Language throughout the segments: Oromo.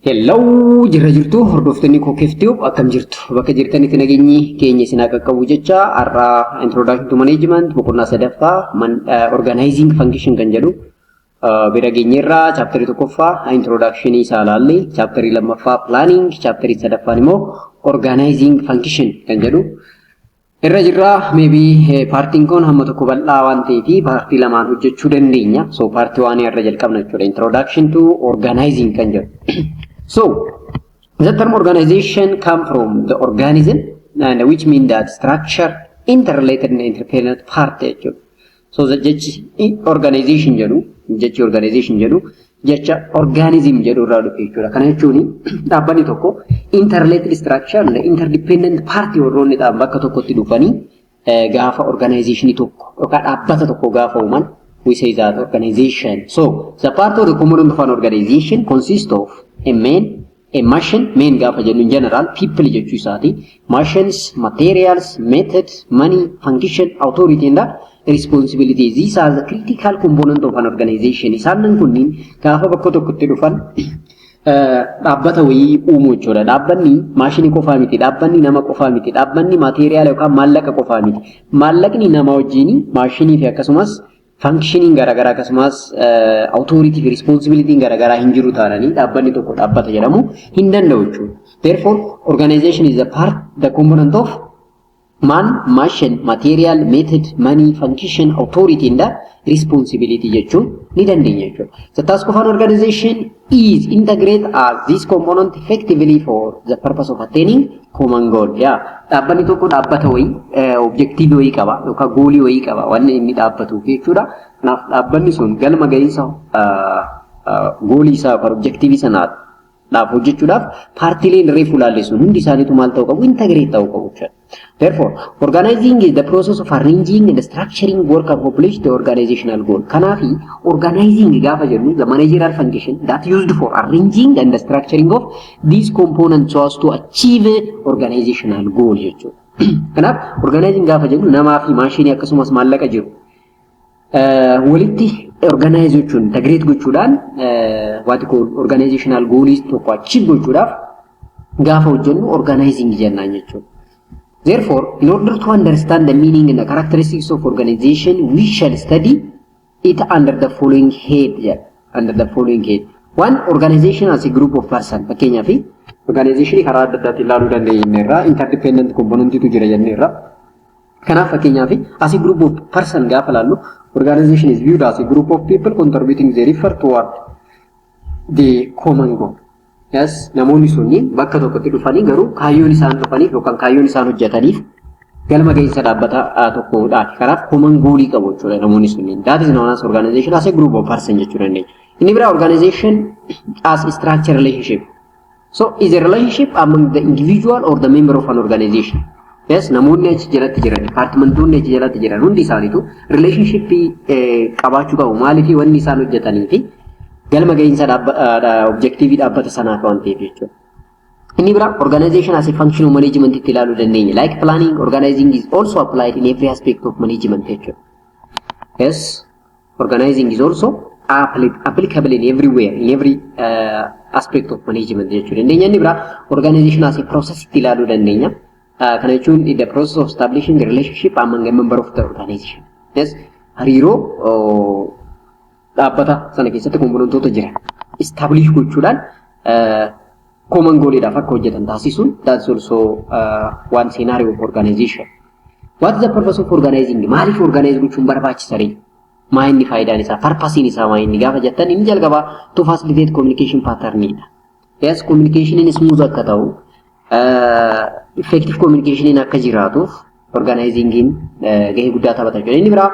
Hello, jirra jirtu hordoftanii kookeftuu akkam jirtu bakka jirtanitti nageenyi keenya isin akka qabu jecha har'a introduction to management boqonnaa sadaffaa organizing function kan jedhu bira geenyerraa chapterii tokkoffaa introduction isaa laalle chapterii lammaffaa planning chapterii sadaffaan immoo organizing function kan jedhu irra jirra maybe partiin kun hamma tokko bal'aa waan ta'eef partii lamaan hojjechuu dandeenya so partii waan irra jalqabna jechuudha introduction to organizing kan jedhu. So, the term organization come from the organism, and which means that structure, interrelated and interdependent part. So, the organization jedhu, jecha organism jedhu irraa dhufe jechuudha. Kana jechuun dhaabbanni tokko interrelated structure and interdependent part warroonni bakka tokkotti dhufanii gaafa organization tokko yookaan dhaabbata tokko gaafa uuman we say that organization. So, the part of the component of an organization consists of a machine, main gaafa jennu in general, people jechuu isaati, machines, materials, methods, money, function, authority and responsibilities. These are the critical component of an organization. Isaan kunniin gaafa bakka tokkotti dhufan dhaabbata wayii uumuu jechuudha. Dhaabbanni maashinii qofaa miti, dhaabbanni nama qofaa miti, dhaabbanni material yookaan maallaqa qofaa miti. Maallaqni nama wajjin maashinii fi akkasumas functioning garagaraa akkasumas authority fi responsibility garagaraa hin jiru taananii dhaabbanni tokko dhaabbata jedhamu hin danda'u jechuudha. Therefore, organization is a part, the component of man, machine, material, method, money, function, authority and responsibility jechuun ni dandeenya jechuudha. The task of an organization is integrate as this component effectively for the purpose of attaining common goal. Dhaabbanni tokko dhaabbata wayii objective wayii qaba yookaan goolii wayii qaba waan inni dhaabbatuuf jechuudha. Kanaaf dhaabbanni sun galma gahinsa goolii isaa yookaan objective sanaa dhaaf hojjechuudhaaf paartiileen reefu laalleessuun hundi isaaniitu maal ta'uu qabu integrate ta'uu qabu jechuudha. Therefore, organizing is the process of arranging and structuring work accomplished the organizational goal. Kanafi organizing gaafa jennu the managerial function that used for arranging and the structuring of these components so as to achieve organizational goal jechuudha. Kanaaf organizing gaafa jennu namaa fi maashinii akkasumas maallaqa jiru walitti organize jechuun integrate gochuudhaan what you call organizational goals tokko achieve gochuudhaaf gaafa hojjennu organizing jennaan jechuudha. Therefore, in order to understand the meaning and the characteristics of organization, we shall study it under the following head. One, organization as a group of persons. Fakkeenyaa fi organization karaa adda addaatti ilaaluu dandeenya interdependent component tu jira jenneerra. Kanaaf fakkeenyaa fi as a group of persons gaafa laallu organization is viewed as a group of people contributing their effort toward the common goal. Yes, namoonni sunniin bakka tokkotti dhufanii garuu kaayyoon isaan dhufaniif yookaan kaayyoon isaan hojjetaniif galma gahinsa dhaabbata tokkodhaaf. Kanaaf common goalii qabu jechuudha namoonni sunniin. That is known as organization as a group of persons jechuu dandeenya. Inni biraa organization as a structure relationship. So, is a relationship among the individual or the member of an organization. Yes, namoonni achi jalatti jiran, departmentoonni achi jalatti jiran hundi isaaniitu relationship qabaachuu qabu. Maaliif wanni isaan hojjetanii fi galma gahinsa objective dhaabbata sanaaf waan ta'eef jechuudha. Inni biraa organization as a function of management itti ilaaluu dandeenya. Like planning, organizing is also applied in every aspect of management jechuudha. Yes, organizing is also applicable in everywhere, in every aspect of management jechuudha. Inni biraa organization as a process itti ilaaluu dandeenya. Kana jechuun the process of establishing a relationship among a member of the organization. Yes, hariiroo dhaabbata sana keessatti komponentoota jiran establish gochuudhaan common goalidhaaf akka hojjetan taasisuun that's also one scenario of organization. What is the purpose of organizing? Maaliif organize gochuun barbaachisaadha? Maa inni faayidaan isaa? Purpose-in isaa maa inni gaafa jettan inni jalqaba to facilitate communication pattern-idha. Yes, communication in smooth akka ta'u effective communication in akka jiraatuuf organizing in gahee guddaa taphata jechuudha. Inni biraa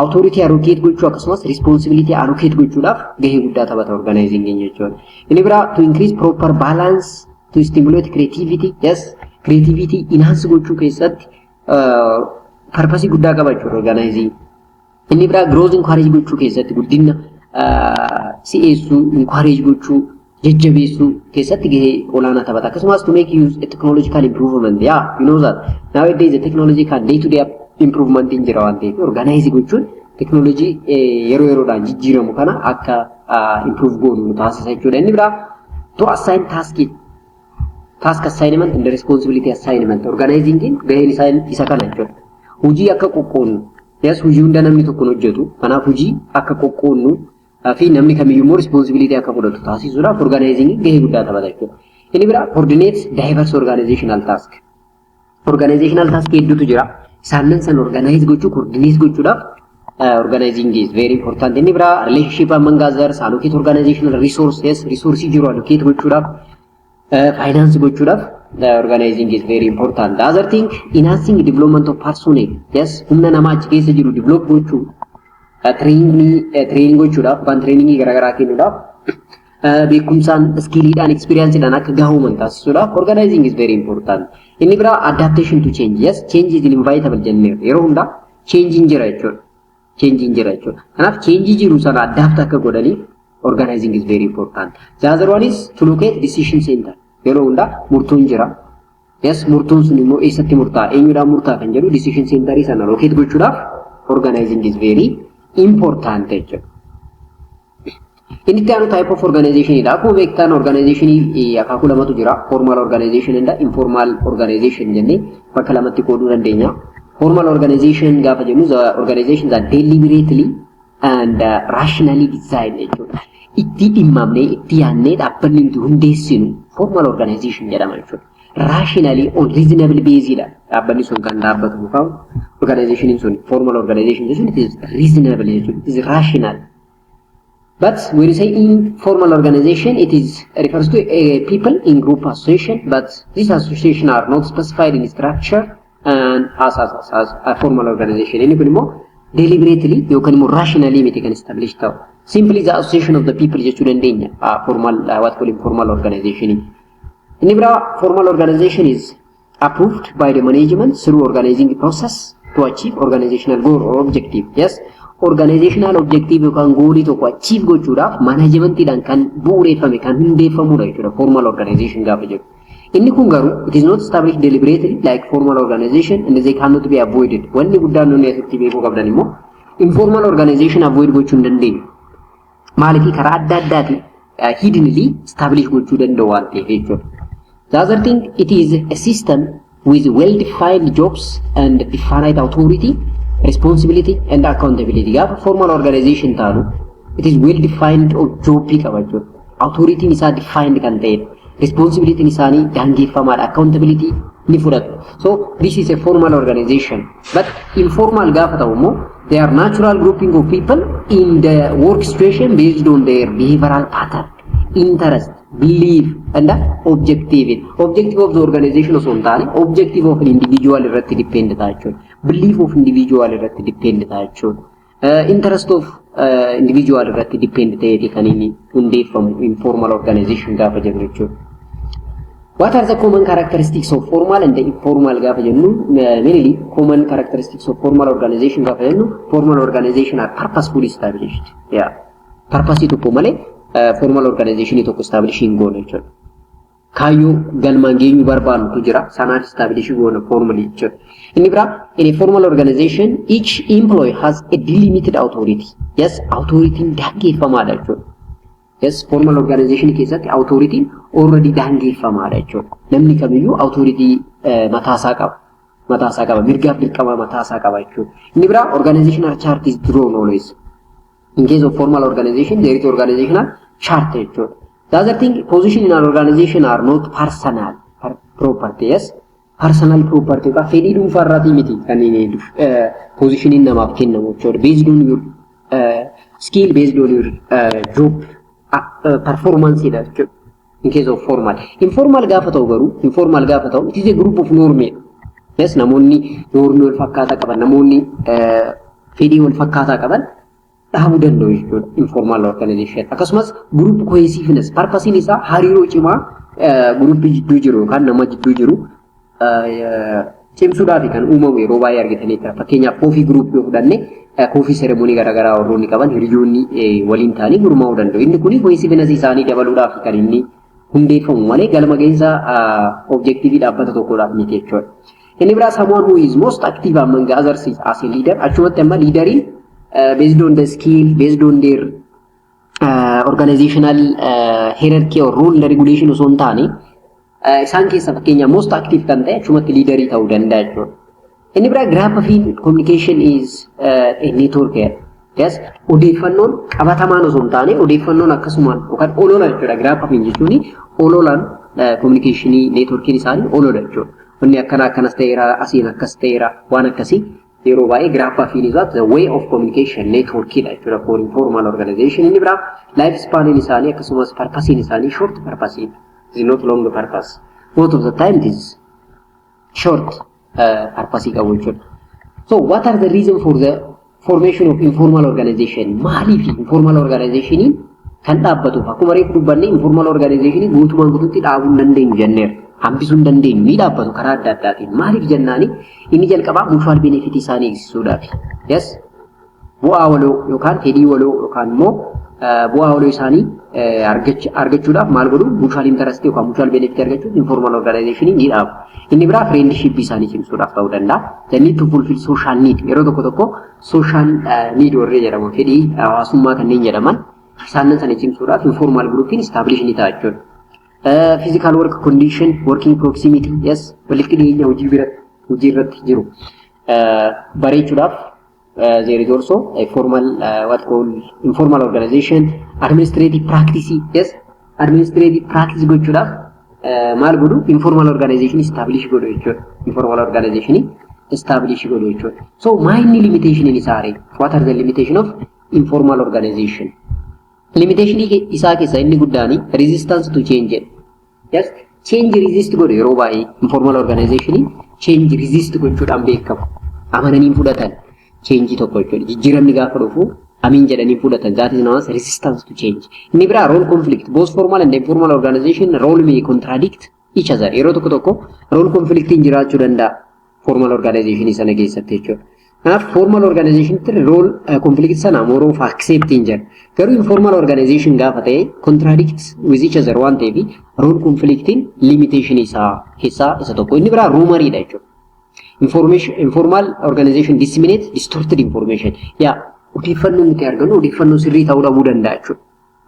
authority allocate gochuu akkasumas responsibility allocate gochuudhaaf gahee guddaa taphata organizing jechuudha. Inni biraa to increase proper balance, to stimulate creativity. Yes, creativity enhance gochuu keessatti purpose guddaa qaba jechuudha organizing. Inni biraa growth encourage gochuu keessatti guddina si'eessuu encourage gochuu jajjabeessuu keessatti gahee olaanaa taphata. Akkasumas to make use a technological improvement. Yeah, you know that nowadays the technology can day to day improvement in jira waan ta'eef organize gochuun technology yeroo yeroodhaan jijjiiramu kana akka improve goonu taasisa jechuudha. Inni biraa to assign task assignment and the responsibility assignment organizing gaheen isa kana jechuudha. Hojii akka qoqqoonnu yes hojii hunda namni tokko hojjetu kanaaf hojii akka qoqqoonnu fi namni kamiyyuu responsibility akka fudhatu taasisuudhaaf organizing gahee guddaa taphata jechuudha. Inni biraa coordinate diverse organizational task hedduutu jira. Isaannen san organize gochuu coordinate gochuudhaaf organizing is very important. Inni biraa relationship among others, allocate organizational resources jiru allocate gochuudhaaf finance gochuudhaaf organizing is very important. The other thing, enhancing development of personnel. Yes, humna namaa achi keessa jiru develop gochuu training gochuudhaaf waan training garaagaraa kennuudhaaf beekumsaan skilliidhaan experienceedhaan akka gahuuman taasisuudhaaf organizing is very important. Inni biraa adaptation to change. Yes, change is inevitable jennee yeroo hundaa change jira jechuudha. Kanaaf change jiru sana adapt akka godhaniif organizing is very important. The other one is to locate decision center. Yeroo hundaa murtoon jira. Yes, murtoon sun immoo eessatti murtaa'a eenyudhaan murtaa'a kan jedhu decision center sana locate gochuudhaaf organizing is very important jechuudha. Inni itti aanu type of organization idha. Akkuma beektan organization akaakuu lamatu jira. Formal organization and informal organization jennee bakka lamatti qooduu dandeenya. Formal organization gaafa jennu the organizations are deliberately and rationally designed jechuudha. Itti dhimmamnee itti yaadnee dhaabbanni nuti hundeessinu formal organization jedhama jechuudha. Rationally on reasonable basis dha dhaabbanni sun kan dhaabbatu yookaan organization sun formal organization jechuun it is reasonable jechuudha. It is rational. But when you say informal organization, it refers to people in group association, but these associations are not specified in structure and as a formal organization. Any more deliberately, you can more rationally make an established. Simply the association of the people just shouldn't be formal, what call informal organization. Anybra formal organization is approved by the management through organizing process to achieve organizational goal or objective. Yes. Organizational objective you can goal to achieve gochuudhaaf management idhaan kan bu'uureffame kan hundeeffamudha jechuudha formal organization gaafa jedhu. Inni kun garuu it is not established deliberately like formal organization and they cannot be avoided. Wanni guddaan nuti asitti beekuu qabdan immoo informal organization avoid gochuu hin dandeenyu. Maaliif karaa adda addaatiin hiddenly establish gochuu danda'u waan ta'eef jechuudha. The other thing, it is a system with well-defined jobs and definite authority, responsibility and accountability. Gaafa formal organization taanu it is well-defined job qabaachuu. Authority isaa defined kan ta'edha. Responsibility isaanii daangeffamaadha. Accountability ni fudhatu. So this is a formal organization. But informal gaafa ta'u immoo they are natural grouping of people in the work situation based on their behavioral pattern, interest, belief and objective. Objective of the organization osoo hin taane objective of an individual irratti depend ta'a jechuudha. Belief of individual irratti depend ta'a jechuudha. Interest of individual irratti depend ta'eeti kan inni hundeeffamu informal organization gaafa jennu jechuudha. What are the common characteristics of formal and informal gaafa jennu? Mainly common characteristics of formal organization gaafa jennu formal organization are purposefully established. Yeah. Purpose tokko malee formal organization tokko establishing goone jechuudha. Kaayyoo galmaan geenyu barbaannutu jira sanaaf establish goone formally jechuudha. Inni biraa in a formal organization each employee has a delimited authority. Yes, authority daangeffamaadha jechuudha. Yes, formal organization keessatti authority already daangeffamaadha jechuudha. Namni kamiyyuu authority mataasaa qaba. Mirgaaf dirqama mataasaa qaba jechuudha. Inni biraa organizational chart is drawn always. In case of formal organization, there is organizational chart jechuudha. The other thing, position in an organization are not personal property. Yes, personal property. Ka fedhii dhuunfaa irraatii miti kan positioning namaaf kennamu jechuudha. Based on your skill, based on your job performance jechuudha. In case of formal. Informal gaafa ta'u garuu, it is a group of norms. Yes, namoonni normii wal fakkaataa qaban, namoonni fedhii wal fakkaataa qaban dhaabuu danda'u jechuudha informal organization. Akkasumas group cohesiveness purpose isaa hariiroo cimaa group jidduu jiru yookaan nama jidduu jiru cimsuudhaaf kan uumamu yeroo baay'ee argitaniidha. Fakkeenyaaf coffee group yoo fudhanne coffee ceremony garaagaraa warroonni qaban hiriyoonni waliin ta'anii gurmaa'uu danda'u. Inni kun cohesiveness isaanii dabaluudhaaf kan inni hundeeffamu malee galma geensa objective dhaabbata tokkodhaaf miti jechuudha. Inni biraa someone who is most active among others as a leader achumatti amma leaderiin based on the skill, based on their organizational hierarchy or rule and regulation osoo hin taane isaan keessa fakkeenya most active kan ta'e achumatti leaderii ta'uu danda'a jechuudha. Inni biraa graph-affine communication is a network. Yes, odeeffannoon qabatamaan osoo hin taane odeeffannoon akkasumaan yookaan olola jechuudha. Graph-affine jechuun ololaan communicationii networkiin isaanii olola jechuudha. Wanni akkanas ta'eera asiin akkas ta'eera waan akkasii yeroo baay'ee graph-affine is the way of communication networkiidha jechuudha for informal organization. Inni biraa life span isaanii akkasumas purpose isaanii short purpose. It is not long purpose. Most of the time it is short purpose qabu jechuudha. So what are the reason for the formation of informal organization? Maaliif informal organization kan dhaabbatuuf akkuma reefu dubbanne informal organization guutumaan guututti dhaabuu hin dandeenyu jenneera. Hambisuu hin dandeenyu ni dhaabbatu karaa adda addaatiin. Maaliif jennaani inni jalqabaa mutual benefit isaanii eegsisuudhaaf. Yes, bu'aa waloo yookaan fedhii waloo yookaan immoo bu'aa waloo isaanii argachuudhaaf maal godhu mutual interest yookaan mutual benefit argachuuf informal organization ni dhaabu. Inni biraa friendship isaanii cimsuudhaaf ta'uu danda'a. The need to fulfill social need yeroo tokko social need warree jedhamu fedhii hawaasummaa kanneen jedhaman isaan sana cimsuudhaaf informal groupin establish ni ta'a jechuudha. Physical work condition, working proximity, yes, walitti dhiyeenya hojii irratti jiru bareechuudhaaf there is also a formal what called informal organization. Administrative practice, yes, administrative practice gochuudhaaf maal godhu informal organization establish godhu jechuudha. Informal organization establish godhu jechuudha. So main limitation in isaare what are the limitation of informal organization? Limitation isaa keessa inni guddaani resistance to change. Yes, change resist godhu yeroo baay'ee informal organization change resist gochuudhaan beekamu. Amananii fudhatan change tokko jechuudha. Jijjiiramni gaafa dhufu amin jedhanii fudhatan. That is known as resistance to change. Inni biraa role conflict. Both formal and informal organization role may contradict each other. Yeroo tokko role conflict hin jiraachuu danda'a formal organization sana keessatti jechuudha. Kanaaf formal organization role conflict sana more of accepting jira. Garuu informal organization gaafa ta'e contradict with each other waan ta'eef role conflicting limitation isaa keessaa isa tokko. Inni biraa rumoriidha jechuudha. Informal organization disseminate distorted information. Odeeffannoo nuti argannu odeeffannoo sirrii ta'uu dhabuu danda'a jechuudha.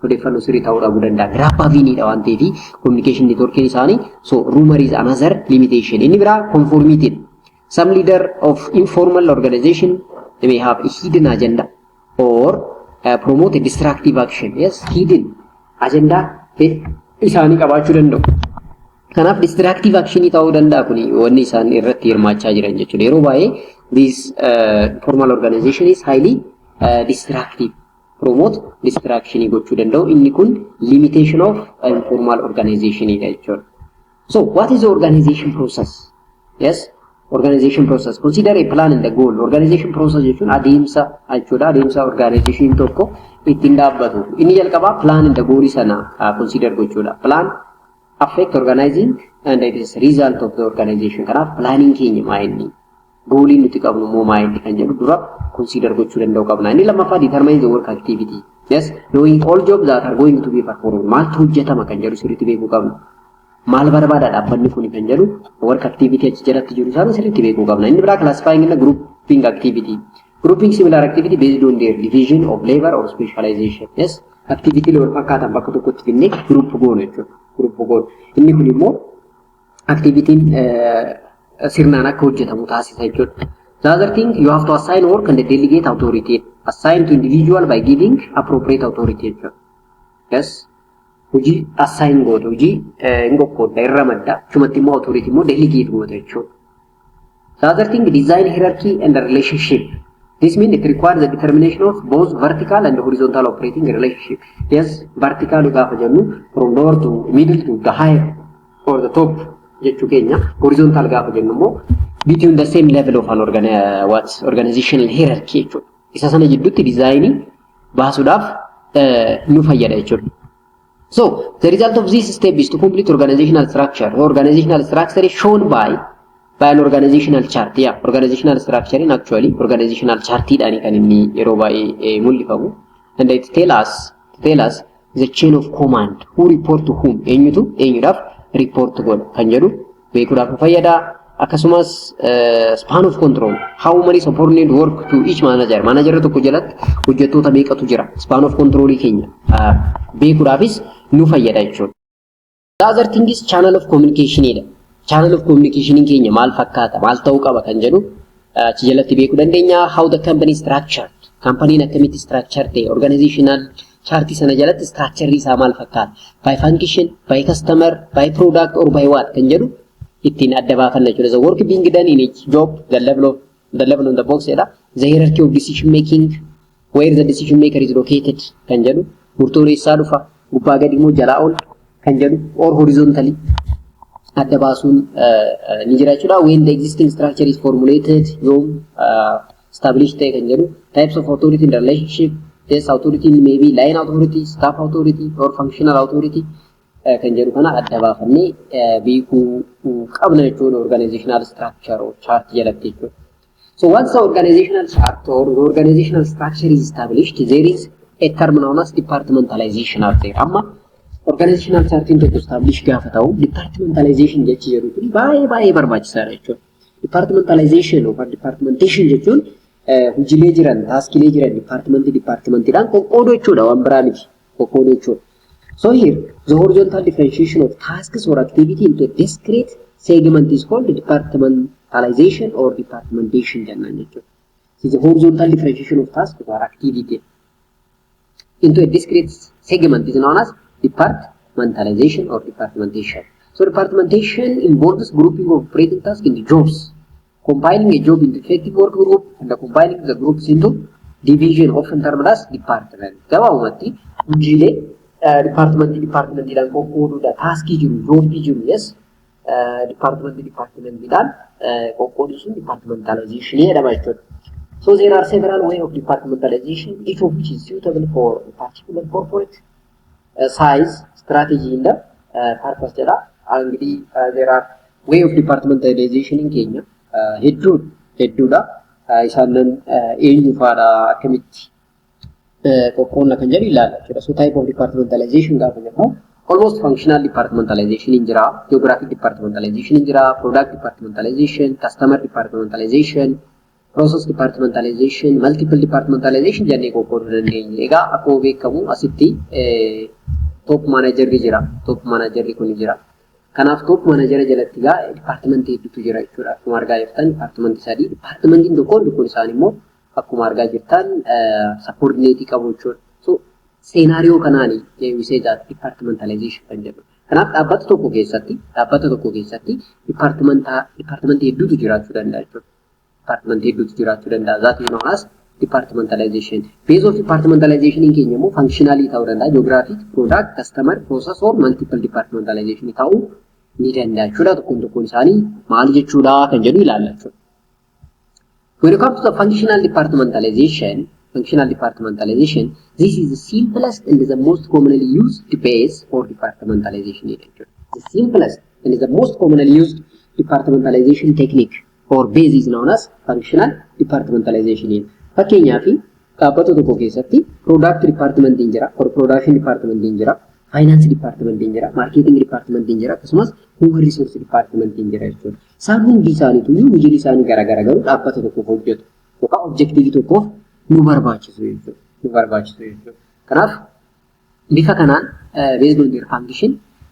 Odeeffannoo sirrii ta'uu dhabuu danda'a. Graph-affine waan ta'eef communication networking isaanii so rumor is another limitation. Inni biraa conformity. Some leader of informal organization they may have a hidden agenda or promote a destructive action. Yes, hidden agenda isaanii qabaachuu danda'u. Kanaaf destructive action ta'uu danda'a kuni wanni isaan irratti hirmaachaa jiran jechuudha. Yeroo baay'ee this formal organization is highly destructive, promote destruction gochuu danda'u. Inni kun limitation of informal organization jechuudha. So what is the organization process? Yes, organization process. Consider a plan and a goal. Organization process jechuun adeemsa jechuudha. Adeemsa organization tokko ittiin dhaabbatu. Inni jalqabaa plan and the goal sana consider gochuudha. Plan affect organizing and it is result of the organization. Kanaaf planning keenya maayinni goaliin nuti qabnu moo maayinni kan jedhu dura consider gochuu danda'u qabna. Inni lammaffaa determine the work activity. Yes, knowing all jobs that are going to be performed. Maaltu hojjetama kan jedhu sirriitti beekuu qabna. Maal barbaada dhaabbanni kun kan jedhu work activity achi jalatti jiru isaan sirriitti beekuu qabna. Inni biraa classifying and grouping activity. Grouping similar activity based on their division of labor or specialization. Yes, activity wal fakkaatan bakka tokkotti finnee group goonu jechuudha. Group goonu. Inni kun immoo activity sirnaan akka hojjetamu taasisa jechuudha. The other thing you have to assign work and delegate authority. Assign to individual by giving appropriate authority jechuudha. Yes. Hojii assign goote hojii ingokkoodha irra madda chumatti immoo authority immoo delegate goote jechuudha. The other thing design hierarchy and the relationship. This means it requires the determination of both vertical and horizontal operating relationship. Yes, vertical gaafa jennu from lower to middle to the higher or the top jechuu keenya. Horizontal gaafa jennu immoo between the same level of an organizational hierarchy jechuudha. Isa sana jidduutti dizaayinii baasuudhaaf nu fayyada jechuudha. So the result of this step is to complete organizational structure. The organizational structure is shown by an organizational chart. Yeah, organizational structure in actually organizational chart idani kan inni yeroo baay'ee mul'ifamu. And it tell us the chain of command who report to whom. Eenyutu eenyudhaaf report godha kan jedhu beekuudhaaf fayyada. akkasumas span of control how many subordinate work to each manager manager tokko jalatti hojjettoota meeqatu jira span of control keenya beekuudhaafis nu fayyada jechuudha. The other thing is channel of communication ida. Channel of communication keenya maal fakkaata maal ta'uu qaba kan jedhu achi jalatti beekuu dandeenya. How the company structured company akkamitti structure ta'e organizational chart sana jalatti structure isaa maal fakkaata by function by customer by product or by what kan jedhu ittiin adda baafanna jechuudha. The work being done in each job the level on the box jedha. The hierarchy of decision making where the decision maker is located kan jedhu murtoon isaa dhufa gubbaa gadi immoo jalaa ol kan jedhu or horizontally adda baasuun ni jira jechuudha. When the existing structure is formulated yoom established ta'e kan jedhu types of authority in the relationship. This authority may be line authority, staff authority or functional authority kan jedhu kana adda baafannee beekuu qabna jechuudha organizational structure or chart jalatti jechuudha. So once the organizational chart or organizational structure is established, there is a term known as departmentalization out there. Amma organizational chart in tokko establish gaafa ta'u departmentalization jechi jedhu kun baay'ee barbaachisaadha jechuudha. Departmentalization or departmentation jechuun hojiilee jiran taaskilee jiran departmentiidhaan qoqqooduu jechuudha waan biraa miti qoqqooduu jechuudha. So here the horizontal differentiation of tasks or activity into a discrete segment is called departmentalization or departmentation jennaan jechuudha. So the horizontal differentiation of tasks or activity into a discrete segment is known as departmentalization or departmentation. So departmentation involves grouping of operating tasks into jobs, compiling a job into effective work group and compiling the groups into division often termed as department. Gabaabumatti hojiilee departmentiidhaan qoqqooduudha taaskii jiru jobbii jiru yes departmentiidhaan qoqqooduu sun departmentalization jedhama jechuudha. So there are several ways of departmentalization each of which is suitable for a particular corporate size strategy in the purpose jedha. Already there are way of departmentalization in Kenya hedduudha. Isaanan eenyu faadha akkamitti qoqqoodna kan jedhu ilaalla jechuudha. So type of departmentalization gaafa jennu almost functional departmentalization in jira, geographic departmentalization in jira, product departmentalization, customer departmentalization, process departmentalization, multiple departmentalization jennee qoqqooduu dandeenya. Egaa akkuma beekamu asitti top manager jira, top manager kun jira. Kanaaf top manager jalatti egaa departmentii hedduutu jira jechuudha. Akkuma argaa jirtan departmentii sadii, departmentiin tokkoon isaan immoo akkuma argaa jirtan subordinate qabu jechuudha. So scenario kanaani we say that departmentalization kan jedhu. Kanaaf dhaabbata tokko keessatti departmentii hedduutu jiraachuu danda'a jechuudha. Departmentii hedduutu jiraachuu danda'a. That is known as departmentalization. Base of departmentalization in Kenya immoo functionally ta'uu danda'a. Geographic, product, customer, process or multiple departmentalization ta'uu ni danda'a jechuudha. Tokkoon isaanii maal jechuudha kan jedhu ilaalla jechuudha. When it comes to the functional departmentalization, this is the simplest and the most commonly used base for departmentalization. The simplest and the most commonly used departmentalization technique or base is known as functional departmentalization. Fakkeenyaaf dhaabbata tokko keessatti product department jira, or production department jira, finance department jira, marketing department jira, akkasumas human resource department jira jechuudha. Isaan hundi isaaniitu hojiin isaanii garaagara garuu dhaabbata tokkoof hojjetu yookaan objektiivii tokkoof nu barbaachisu jechuudha. Kanaaf bifa kanaan based on their function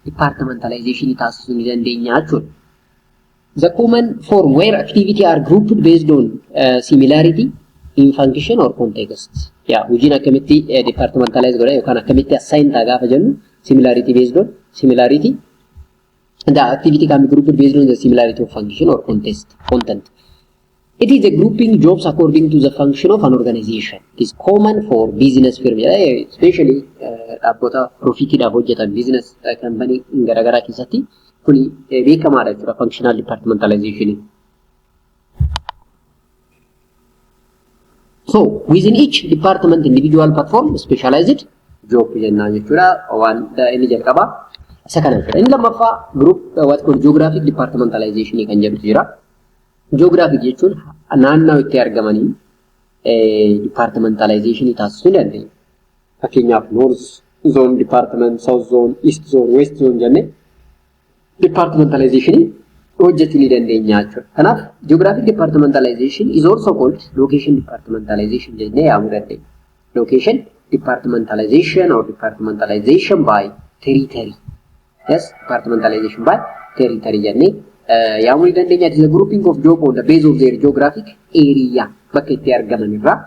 departmentalization taasisuu ni dandeenya jechuudha. The common form where activity are grouped based on similarity in function or context. Hojiin akkamitti departmentalize godha yookaan akkamitti assign ta'a gaafa jennu similarity based on similarity. The activity can be grouped based on the similarity of function or content. It is a grouping jobs according to the function of an organization. It is common for business firms, especially dhaabbata profitiidhaaf hojjetan business company garaagaraa keessatti kuni beekamaadha jechuudha functional departmentalization. So within each department individual perform specialized job jennaan jechuudha. Waan inni jalqaba isa kana jechuudha. Inni lammaffaa group what called geographic departmentalization kan jedhutu jira. Geographic jechuun naannoo itti argamanii departmentalization taasisuu dandeenya. Fakkeenyaaf north zone department, south zone, east zone, west zone jennee departmentalization hojjechuu ni dandeenya jechuudha. Kanaaf geographic departmentalization is also called location departmentalization jennee yaamuu dandeenya. Location departmentalization or departmentalization by territory. Yes, departmentalization by territory jennee yaamuu ni dandeenya. It is a grouping of job on the base of their geographic area. Bakka itti argaman irraa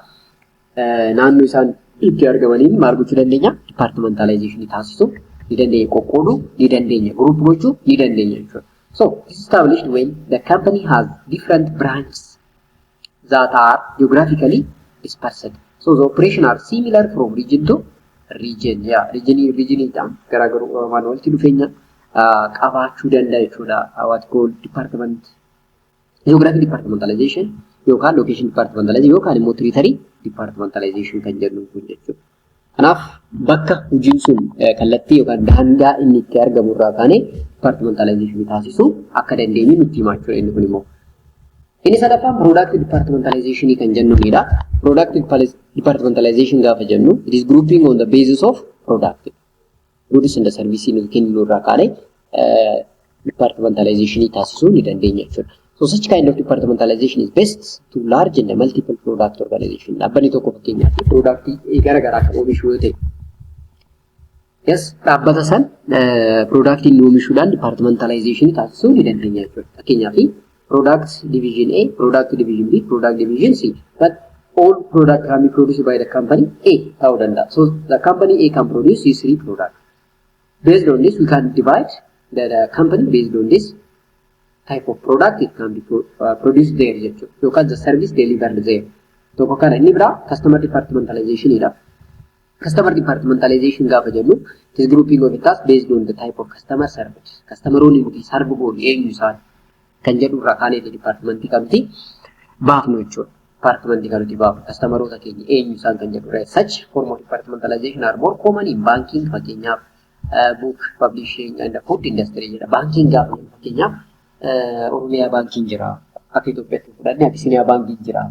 naannoo isaan itti argamaniin maal gochuu dandeenya? Departmentalization taasisuu ni dandeenya, qoqqooduu ni dandeenya, group gochuu ni dandeenya jechuudha. So, it's established when the company has different branches that are geographically dispersed. So, the operations are similar from region to region. Yeah, region is garagaru manualti dhufeenya qabaachuu danda'a jechuudha. What called geographic departmentalization yookaan location departmentalization yookaan immoo territory departmentalization kan jennu kun jechuudha. Kanaaf bakka hojiin sun kallattii yookaan daangaa inni itti argamu irraa kaanee departmentalization taasisuu akka dandeenyu nutti himaa jechuudha inni kun immoo. Inni sadaffaan product departmentalization kan jennuudha. Product departmentalization gaafa jennu it is grouping on the basis of product. Goods and services nuti kennu irraa kaanee departmentalization taasisuu ni dandeenya jechuudha. So such kind of departmentalization is best to large and multiple product organization. Dhaabbanni tokko fakkeenyaaf product garaagaraa kan oomishu yoo ta'e. Yes, dhaabbata san product inni oomishuudhaan departmentalization taasisuu ni dandeenya jechuudha. Fakkeenyaaf product division A, product division B, product division C. But all product can be produced by the company A ta'uu danda'a. So the company A can produce these three products. Based on this, we can divide the company based on this type of product it can be produced there jechuudha. Yookaan the service delivered there. Tokko kana inni biraa customer departmentalization jedhama. Customer departmentalization gaafa jennu it is grouping of tasks based on the type of customer service. Customeroonni nuti sarbu goonu eenyu isaan kan jedhu irraa kaanee departmentii kamti baafnu jechuudha. Departmentii kan nuti baafnu customeroota keenya eenyu isaan kan jedhu irraa. Such form of departmentalization are more common in banking fakkeenyaaf book publishing and the food industry jedha. Banking gaafa jennu fakkeenyaaf Oromiyaa baankiin jira. Akka Itoophiyaatti fudhannee Abisiiniyaa baankiin jira.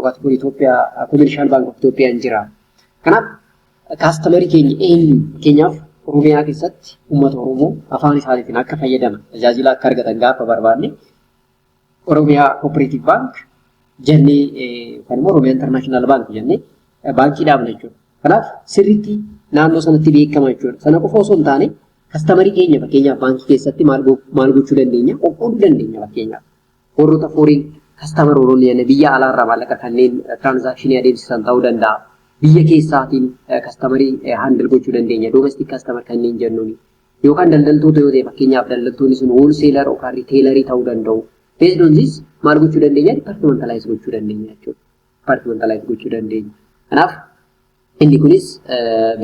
Waantonni Itoophiyaa Commercial Bank of Itoophiyaan jira. Kanaaf kaastamerii keenya eenyu fakkeenyaaf Oromiyaa keessatti uummata Oromoo afaan isaaniitiin akka fayyadaman tajaajila akka argatan gaafa barbaanne Oromiyaa Cooperative Bank jennee yookaan immoo Oromiyaa International Bank jennee baankii dhaabna jechuudha. Kanaaf sirriitti naannoo sanatti beekama jechuudha. Sana qofa osoo hin taane kastamerii keenya fakkeenyaaf baankii keessatti maal gochuu dandeenya? Qoqqooduu dandeenya fakkeenyaaf. Warroota foreign kastameroonni biyya alaarraa maallaqa kanneen transakshinii adeemsisan ta'uu danda'a. Biyya keessaatiin kastamerii handle gochuu dandeenya. Domestic customer kanneen jennuuni. Yookaan daldaltoota yoo ta'e fakkeenyaaf daldaltoonni sun wholesaler yookaan retailerii ta'uu danda'u. Based on this maal gochuu dandeenya? Departmentalize gochuu dandeenya jechuudha. Departmentalize gochuu dandeenya. Kanaaf inni kunis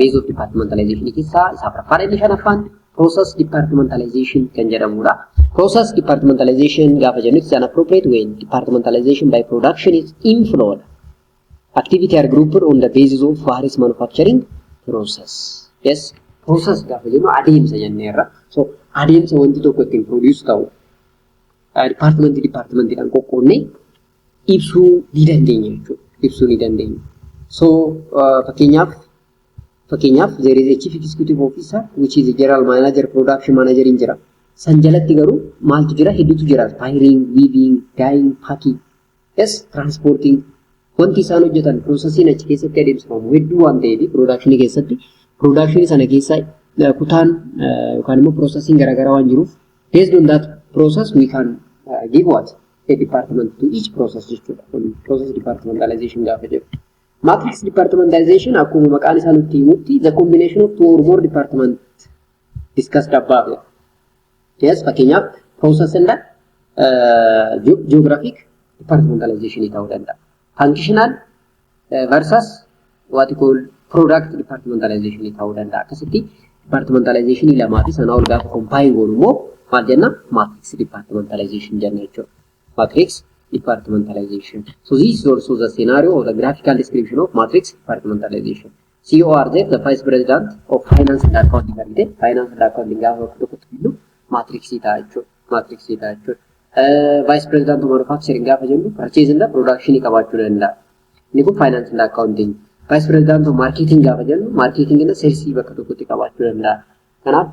base of departmentalization keessaa isa afuraffaan inni shanaffaan process departmentalization kan jedhamudha. Process departmentalization gaafa jennu is an appropriate way departmentalization by production is inflowed. Activity are grouped on the basis of various manufacturing process. Yes, process gaafa jennu adeemsa jenneerra. So adeemsa wanti tokko ittiin produce ta'u departmentiidhaan qoqqoodnee ibsuu ni dandeenya jechuudha. Ibsuu ni dandeenya. So fakkeenyaaf there is a chief executive officer which is a general manager, production manager in jira. San jalatti garuu maaltu jira? Hedduutu jira. Firing, weaving, dyeing, packing, yes, transporting. Wanti isaan hojjetan processiin achi keessatti adeemsifamu hedduu waan ta'eef production keessatti production sana keessa kutaan yookaan immoo processing garaagaraa waan jiruuf based on that process we can give what a department to each process jechuudha. Process departmentalization gaafa jedhu. Matrix departmentalization akkuma maqaan isaa nutti himutti the combination of two or more departments discussed above. Yes, fakkeenyaaf process and geographic departmentalization ta'uu danda'a. Functional versus what you call product departmentalization ta'uu danda'a. Akkasitti departmentalization lamaa fi sanaa ol gaafa combine goonu immoo maal jenna? Matrix departmentalization jenna jechuudha. Matrix departmentalization. So this is also the scenario or the graphical description of matrix departmentalization. CORZ, the Vice President of Finance and Accounting. Finance and Accounting gaafa tokkotti fidu matrix ta'a jechuudha. Matrix ta'a jechuudha. Vice President of Manufacturing gaafa jennu purchase and production qabaachuu danda'a. Inni kun Finance and Accounting. Vice President of Marketing gaafa jennu marketing and sales bakka tokkotti qabaachuu danda'a. Kanaaf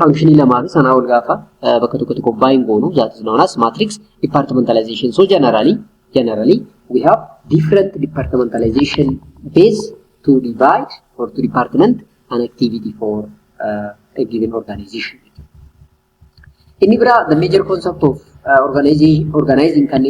functionii lamaa fi sanaa ol gaafa bakka tokkotti combine goonu that is known as matrix departmentalization. So generally we have different departmentalization base to divide or to department an activity for a given organization. Inni bira the major concept of organizing kan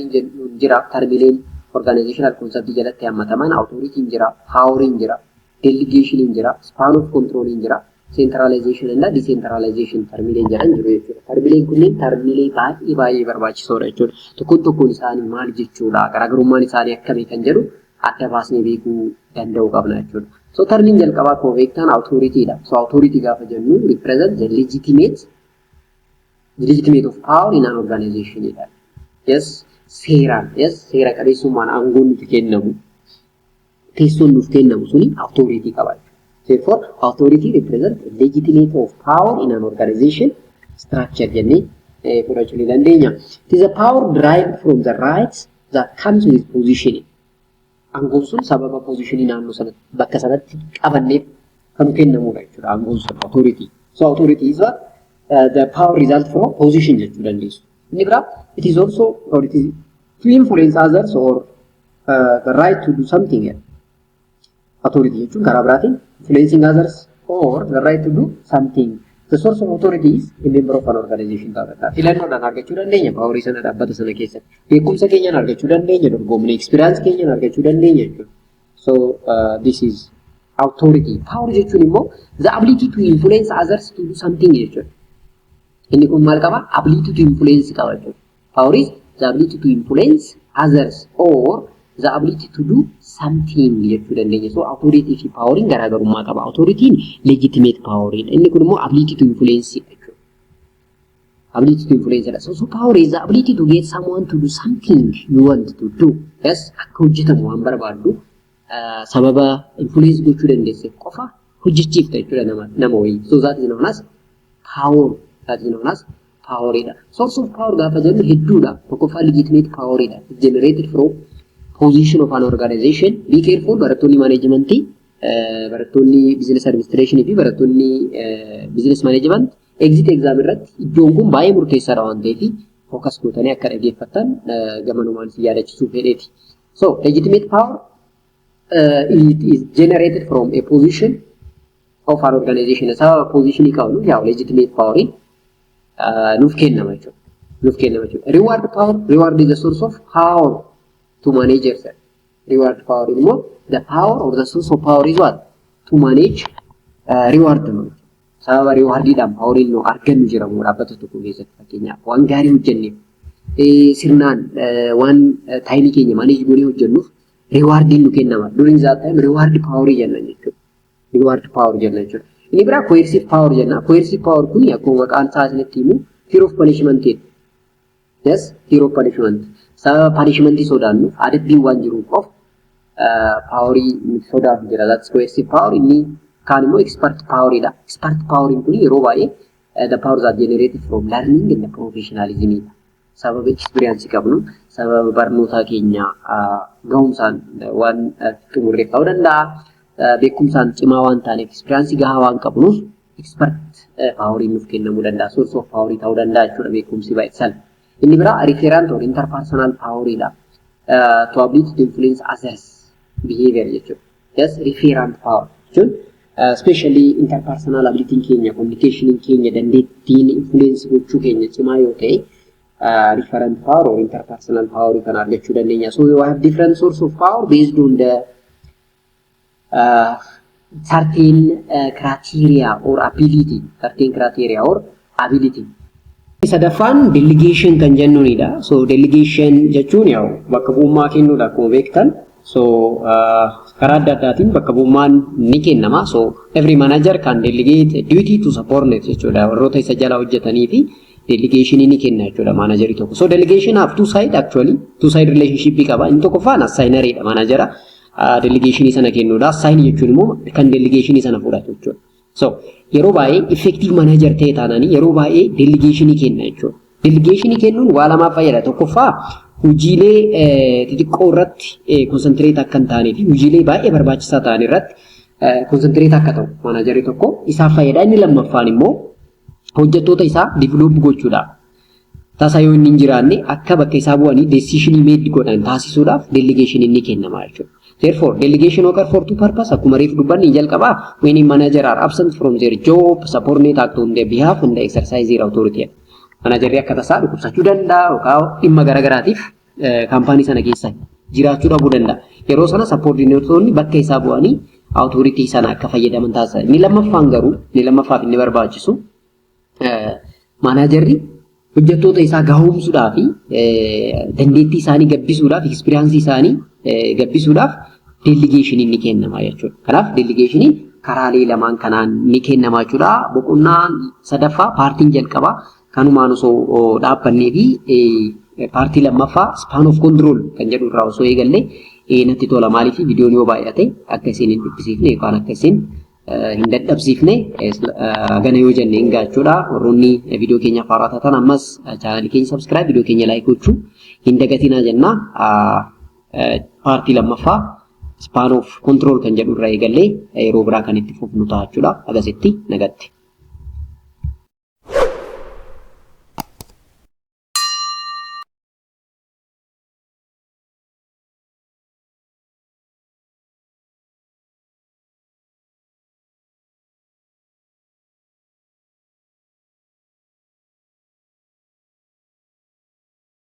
jira termileen organizational concept jalatti hammataman authority jira, power jira, delegation jira, span of control jira, centralization and decentralization termileen jedhan jiru jechuudha. Termileen kunneen termilee baay'ee barbaachisoodha jechuudha. Tokkoon isaanii maal jechuudha? Garaagarummaan isaanii akkamii kan jedhu adda baasnee beekuu danda'uu qabna jechuudha. So termiin jalqabaa akkuma beektan authority dha. So authority gaafa jennu represent the legitimate of power in an organization dha. Yes, seera qabeessummaan aangoon nuti kennamu. Teessoon nuuf kennamu suni authority qaba. Therefore, authority represents legitimate of power in an organization structure jennee fudhachuu ni dandeenya. It is a power derived from the rights that comes with positioning. Aangoon sun sababa positionii naannoo sana bakka sanatti qabanneef kan kennamudha jechuudha. Aangoon sun authority. So authority is the power result from position jechuu dandeessu. Inni biraa it is also or it is to influence others or the right to do something else. Authority jechuun karaa biraatiin influencing others or the right to do something. The source of authority is a member of an organization. Filannoodhaan argachuu dandeenya paaworii sana dhaabbata sana keessatti. Beekumsa keenyaan argachuu dandeenya, dorgommii experience keenyaan argachuu dandeenya jechuudha. So this is authority. Power jechuun immoo the ability to influence others to do something jechuudha. Inni kun maal qaba? Ability to influence qaba jechuudha. Power is the ability to influence others or the ability to do something jechuu dandeenya. So authority fi poweriin garaagarummaa qaba. Authority'n legitimate poweriin. Inni kun immoo ability to influence jechuudha. Ability to influence. So power is the ability to get someone to do something you want to do. Yes, akka hojjetamu waan barbaaddu sababa influence gochuu dandeesse qofa hojjechiifta jechuudha nama wayii. So that is known as power. That is known as power. Source of power gaafa jennu hedduudha. Tokkoffaa legitimate power generated from position of an organization. Be careful, barattoonni management, barattoonni business administration fi barattoonni business management exit exam irratti iddoon kun baay'ee murteessaadha waan ta'eef focus gootanii akka dhaggeeffattan gamanumaan si yaadachiisuu fedheeti. So legitimate power it is generated from a position of an organization. Sababa position qabnu yaa legitimate power nuuf kennama jechuudha. Reward power, reward is the source of power to manage yourself. Reward power is more the power or the source of power is what? To manage reward. Sababa rewardidhaan power inni argannu jiramu dhaabbata tokko keessatti fakkeenyaaf waan gaarii hojjenneef sirnaan waan taayilii keenya manage goonee hojjennuuf rewardin nu kennama. During that time reward power jenna jechuudha. Reward power jenna jechuudha. Inni biraa coercive power jenna. Coercive power kun akkuma maqaan isaa isinitti himu fear of punishment. Yes, fear of punishment. Sababa punishment sodaannu adabbiin waan jiruuf of powerii sodaaf jira. That's coercive power. Inni kaan immoo expert power dha. Expert power kun yeroo baay'ee the powers are generated from learning and professionalism. Sababa experience qabnu, sababa barnoota keenya gahumsaan waan xumurreef ta'uu danda'a. Beekumsaan cimaa waan taaneef experience gahaa waan qabnuuf expert powerii nuuf kennamuu danda'a. Source of power ta'uu danda'a jechuudha beekumsi by itself. Inni biraa referent or interpersonal power dha. To ability to influence others behavior jechuudha. Yes, referent power jechuun especially interpersonal ability keenya, communication keenya, dandeettiin influence gochuu keenya cimaa yoo ta'e referent power or interpersonal power kan argachuu dandeenya. So we have different source of power based on the certain criteria or ability. Certain criteria or ability. Sadaffaan delegation kan jennuunidha. So delegation jechuun yaa'u bakka bu'ummaa kennuudha akkuma beektan. So karaa adda addaatiin bakka bu'ummaan ni kennama. So every manager can delegate a duty to subordinate jechuudha. Warroota isa jala hojjetanii fi delegation ni kenna jechuudha managerii tokko. So delegation have two side actually. Two side relationship qaba. Inni tokkoffaan assignerii dha managera. Delegation sana kennuudha. Assign jechuun immoo kan delegation sana fudhatu jechuudha. So yeroo baay'ee effective manager ta'e taananii yeroo baay'ee delegation kenna jechuudha. Delegation kennuun waa lamaaf fayyada. Tokkoffaa hojiilee xixiqqoo irratti concentrate akka hin taanee fi hojiilee baay'ee barbaachisaa ta'an irratti concentrate akka ta'u managerii tokko isaaf fayyada. Inni lammaffaan immoo hojjettoota isaa develop gochuudhaaf tasa yoo inni hin jiraanne akka bakka isaa bu'anii decision made godhan taasisuudhaaf delegation inni kennama jechuudha. Therefore, delegation occur for two purposes. Akkuma reef dubbanni jalqaba when manager are absent from their job, subordinate act on their behalf and exercise their authority. Managerri akka tasaa dhukkubsachuu danda'a yookaan dhimma garaagaraatiif kaampaanii sana keessa jiraachuu dhabuu danda'a. Yeroo sana subordinateonni bakka isaa bu'anii authority sana akka fayyadaman taasisa. Inni lammaffaaf inni barbaachisu managerri hojjettoota isaa gahoomsuudhaa fi dandeettii isaanii gabbisuudhaaf experience isaanii gabbisuudhaaf delegation inni kennama jechuudha. Kanaaf delegation karaalee lamaan kanaan ni kennama jechuudha. Boqonnaan sadaffaa paartiin jalqabaa kanumaan osoo dhaabbannee fi paartii lammaffaa span of control kan jedhu irraa osoo eegalle natti tola. Maaliif viidiyoon yoo baay'ate akka isin hin dhiphisiifne yookaan akka isin hin dadhabsiifne gana yoo jenne hin gaachuudha. Warroonni viidiyoo keenyaaf haaraa taatan ammas chaanalii keenya subscribe, viidiyoo keenya like gochuu hin dagatinaa jenna. Paartii lammaffaa span of control kan jedhu irraa eegallee yeroo biraa kan itti fufnu ta'a jechuudha. Agasitti nagatti.